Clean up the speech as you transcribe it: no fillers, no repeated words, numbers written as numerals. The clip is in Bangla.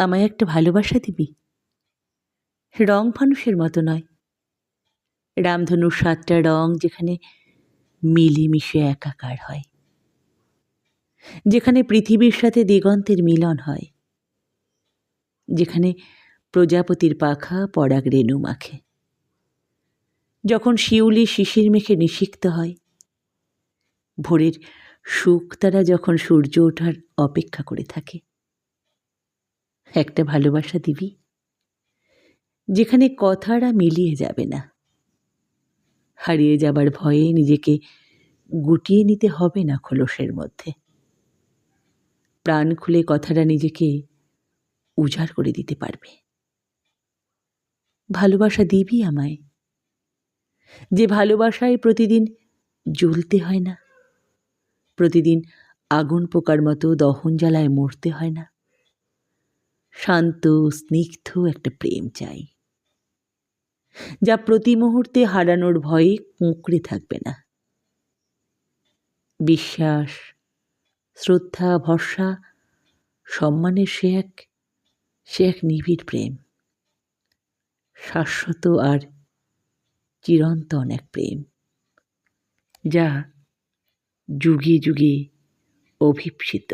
আমায় একটা ভালোবাসা দিবি? রং ফানুষের মতো নয়, রামধনুর 7টা রং যেখানে মিলেমিশে একাকার হয়, যেখানে পৃথিবীর সাথে দিগন্তের মিলন হয়, যেখানে প্রজাপতির পাখা পরাগ রেণু মাখে, যখন শিউলি শিশির মেখে নিষিক্ত হয়, ভোরের শুকতারা যখন সূর্য ওঠার অপেক্ষা করে থাকে। একটা ভালোবাসা দিবি, যেখানে কথাটা মিলিয়ে যাবে না, হারিয়ে যাবার ভয়ে নিজেকে গুটিয়ে নিতে হবে না খোলসের মধ্যে, প্রাণ খুলে কথাটা নিজেকে উজাড় করে দিতে পারবে। ভালোবাসা দিবি আমায়, যে ভালোবাসায় প্রতিদিন জ্বলতে হয় না, প্রতিদিন আগুন পোকার মতো দহন জ্বালায় মরতে হয় না। শান্ত স্নিগ্ধ একটা প্রেম চাই, যা প্রতি মুহূর্তে হারানোর ভয়ে কুঁকড়ে থাকবে না। বিশ্বাস, শ্রদ্ধা, ভরসা, সম্মানের সে এক নিবিড় প্রেম, শাশ্বত আর চিরন্তন এক প্রেম, যা যুগে যুগে অভিপ্সিত।